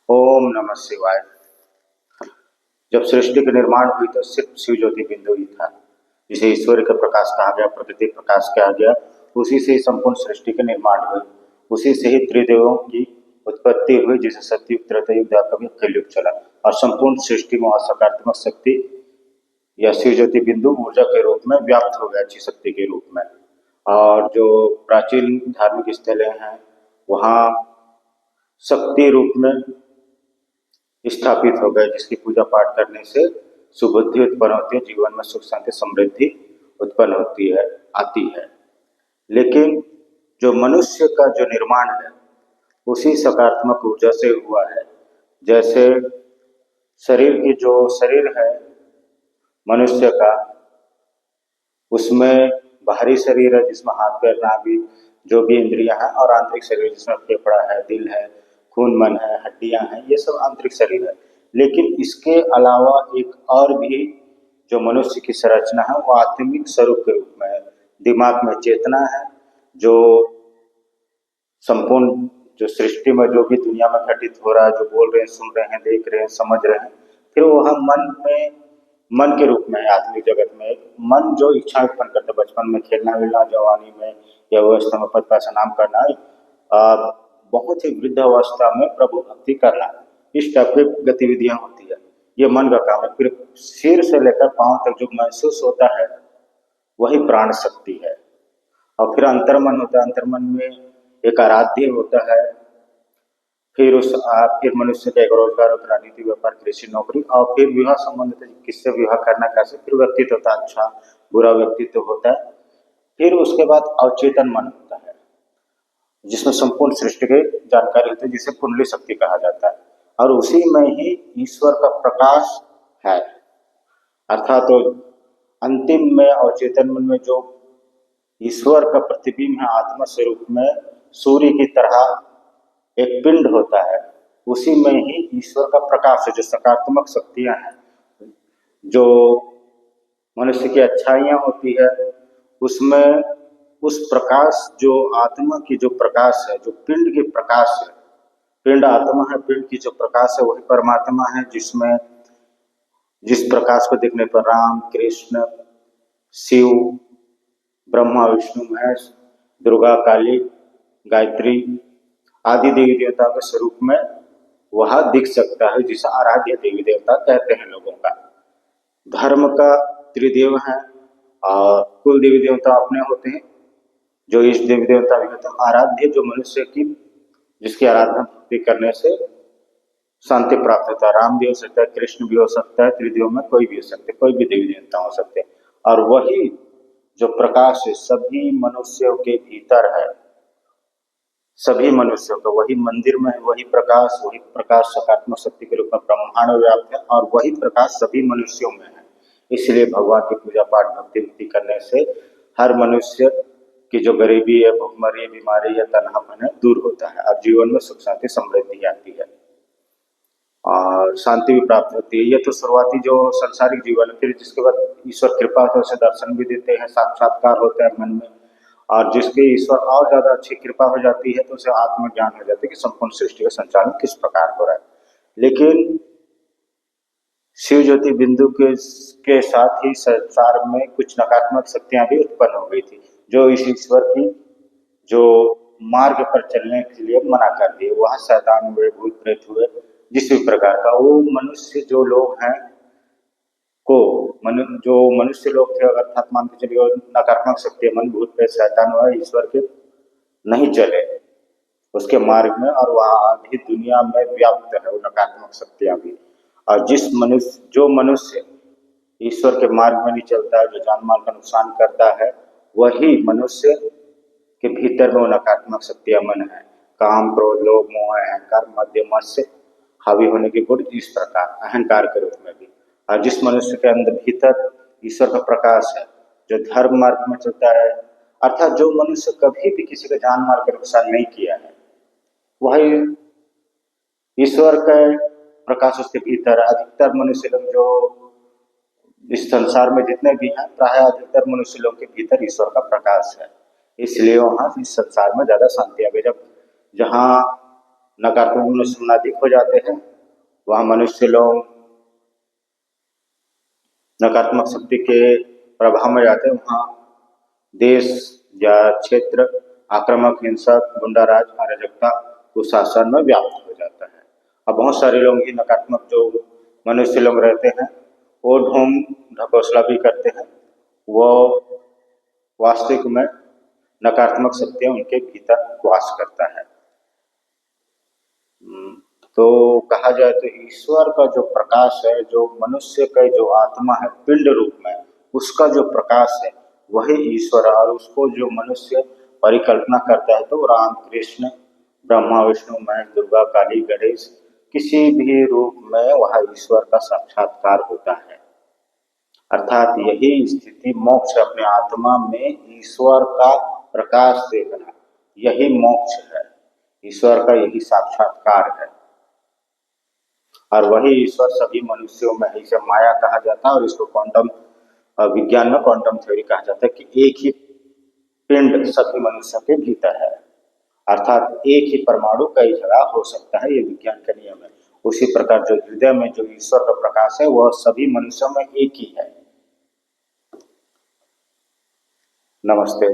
ओम नमः शिवाय। जब सृष्टि का निर्माण हुई तो सिर्फ शिव ज्योति बिंदु ही था, जिसे ईश्वर का प्रकाश कहा गया, प्रकृति प्रकाश कहा गया। उसी से ही संपूर्ण सृष्टि का निर्माण हुई, उसी से ही त्रिदेवों की उत्पत्ति हुई, जिसे सतयुग, त्रेतायुग, द्वापर युग, कलयुग चला। और संपूर्ण सृष्टि में सकारात्मक शक्ति या शिव ज्योति बिंदु ऊर्जा के रूप में व्याप्त हो गया, अच्छी शक्ति के रूप में। और जो प्राचीन धार्मिक स्थलें हैं वहाँ शक्ति रूप में स्थापित हो गए, जिसकी पूजा पाठ करने से सुबुद्धि उत्पन्न होती है, जीवन में सुख शांति समृद्धि उत्पन्न होती है, आती है। लेकिन जो मनुष्य का जो निर्माण है उसी सकारात्मक ऊर्जा से हुआ है। जैसे शरीर की जो शरीर है मनुष्य का, उसमें बाहरी शरीर है जिसमें हाथ पैर नाभि जो भी इंद्रियां हैं, और आंतरिक शरीर जिसमें फेफड़ा है, दिल है, खून मन है, हड्डियां हैं, ये सब आंतरिक शरीर है। लेकिन इसके अलावा एक और भी जो मनुष्य की संरचना है वो आत्मिक स्वरूप के रूप में है। दिमाग में चेतना है, जो संपूर्ण जो सृष्टि में जो भी दुनिया में घटित हो रहा है, जो बोल रहे हैं, सुन रहे हैं, देख रहे हैं, समझ रहे हैं, फिर वह मन में, मन के रूप में है। आत्मिक जगत में एक मन जो इच्छा उत्पन्न करता है, बचपन में खेलना मिलना, जवानी में या अवस्था में पद पैसा नाम करना, बहुत ही वृद्ध अवस्था में प्रभु भक्ति करना, इस टाइप की गतिविधियां होती है। ये मन का काम है। फिर सिर से लेकर पांव तक जो महसूस होता है वही प्राण शक्ति है। और फिर अंतर्मन होता है, अंतर्मन में एक आराध्य होता है। फिर फिर मनुष्य का एक रोजगार होता है, राजनीति, व्यापार, कृषि, नौकरी, और फिर विवाह संबंधित किससे विवाह करना, कैसे, फिर व्यक्तित्व होता है, अच्छा बुरा व्यक्तित्व होता है। फिर उसके बाद अवचेतन मन होता है, जिसमें संपूर्ण सृष्टि की जानकारी होती है, जिसे कुंडली शक्ति कहा जाता है। और उसी में ही ईश्वर का प्रकाश है। अर्थात तो अंतिम में अवचेतन मन में जो ईश्वर का प्रतिबिंब है आत्मा स्वरूप में, सूर्य की तरह एक पिंड होता है, उसी में ही ईश्वर का प्रकाश है। जो सकारात्मक शक्तियां हैं, जो मनुष्य की अच्छाइयां होती है, उसमें उस प्रकाश, जो आत्मा की जो प्रकाश है, जो पिंड की प्रकाश है, पिंड आत्मा है, पिंड की जो प्रकाश है वही परमात्मा है, जिसमें जिस प्रकाश को देखने पर राम, कृष्ण, शिव, ब्रह्मा, विष्णु, महेश, दुर्गा, काली, गायत्री आदि देवी देवताओं के स्वरूप में वह दिख सकता है, जिसे आराध्य देवी देवता कहते हैं लोगों का। धर्म का त्रिदेव है और कुल देवी देवता अपने होते हैं, जो इस देवी देवता भी होते हैं। आराध्य जो मनुष्य की, जिसकी आराधना भक्ति करने से शांति प्राप्त होता है। राम भी हो सकता है, कृष्ण भी हो सकता है, त्रिदेव में कोई भी हो सकते, कोई भी देवी देवता हो सकते हैं। और वही जो प्रकाश है सभी मनुष्यों के भीतर है, सभी मनुष्यों का वही मंदिर में है, वही प्रकाश सकारात्मक शक्ति के रूप में ब्रह्मांड में व्याप्त है, और वही प्रकाश सभी मनुष्यों में है। इसलिए भगवान की पूजा पाठ भक्ति भक्ति करने से हर मनुष्य की जो गरीबी है, भुखमरी, बीमारी या तन्हापन है दूर होता है, और जीवन में सुख शांति समृद्धि आती है और शांति भी प्राप्त होती है। ये तो शुरुआती जो संसारिक जीवन है। फिर जिसके बाद ईश्वर कृपा होता है, उसे दर्शन भी देते हैं, साक्षात्कार होता है मन में। और जिसके ईश्वर और ज्यादा अच्छी कृपा हो जाती है तो उसे आत्मज्ञान हो जाता है कि संपूर्ण सृष्टि का संचालन किस प्रकार हो रहा है। लेकिन शिव ज्योति बिंदु के साथ ही संसार में कुछ नकारात्मक शक्तियां भी उत्पन्न हो गई थी, जो इस ईश्वर की जो मार्ग पर चलने के लिए मना कर दिए। वह शैतान हुए, भूत प्रेत हुए, जिस भी प्रकार का वो मनुष्य जो लोग हैं को जो मनुष्य लोग थे, अर्थात मान के चलिए नकारात्मक शक्ति, मन, भूत प्रेत, शैतान हुआ, ईश्वर के नहीं चले उसके मार्ग में, और वह आधी दुनिया में व्याप्त है वो नकारात्मक शक्तियां भी। और जो मनुष्य ईश्वर के मार्ग में नहीं चलता है, जो जान माल का नुकसान करता है, वही मनुष्य के भीतर में वो नकारात्मक शक्तियां मन है। काम, क्रोध, लोभ, मोह, अहंकार, मध्य मत्स्य हावी होने के गुण, इस प्रकार अहंकार के रूप में भी। और जिस मनुष्य के अंदर भीतर ईश्वर का प्रकाश है, जो धर्म मार्ग में चलता है, अर्थात जो मनुष्य कभी भी किसी का जान माल का नुकसान नहीं किया है, वही ईश्वर का प्रकाश उसके भीतर। अधिकतर मनुष्य लोग जो इस संसार में जितने भी हैं, प्राय अधिकतर मनुष्य लोग के भीतर ईश्वर का प्रकाश है। इसलिए वहां इस संसार में ज्यादा शांति आ गई। जब जहाँ नकारात्मक मनुष्य अधिक हो जाते हैं, वहाँ मनुष्य लोग नकारात्मक शक्ति के प्रभाव में जाते हैं, वहाँ देश या क्षेत्र आक्रामक, हिंसक, गुंडाराज, अराजकता, कुशासन में व्याप्त हो जाता है। अब बहुत सारे लोग ही नकारात्मक जो मनुष्य लोग रहते हैं वो ढोंग ढकोसला भी करते हैं, वो वास्तविक में नकारात्मक शक्तियाँ उनके भीतर वास करता है। तो कहा जाए तो ईश्वर का जो प्रकाश है, जो मनुष्य का जो आत्मा है पिंड रूप में, उसका जो प्रकाश है वही ईश्वर है। और उसको जो मनुष्य परिकल्पना करता है तो राम कृष्ण ब्रह्मा विष्णु महेश दुर्गा काली गणेश किसी भी रूप में वह ईश्वर का साक्षात्कार होता है। अर्थात यही स्थिति मोक्ष, अपने आत्मा में ईश्वर का प्रकाश देखना, यही मोक्ष है, ईश्वर का यही साक्षात्कार है। और वही ईश्वर सभी मनुष्यों में है। इसे माया कहा जाता है और इसको क्वांटम विज्ञान में क्वांटम थ्योरी कहा जाता है कि एक ही पिंड सभी मनुष्यों के भीतर है, अर्थात एक ही परमाणु कई जगह हो सकता है, ये विज्ञान का नियम है। उसी प्रकार जो हृदय में जो ईश्वर का प्रकाश है वह सभी मनुष्यों में एक ही है। नमस्ते।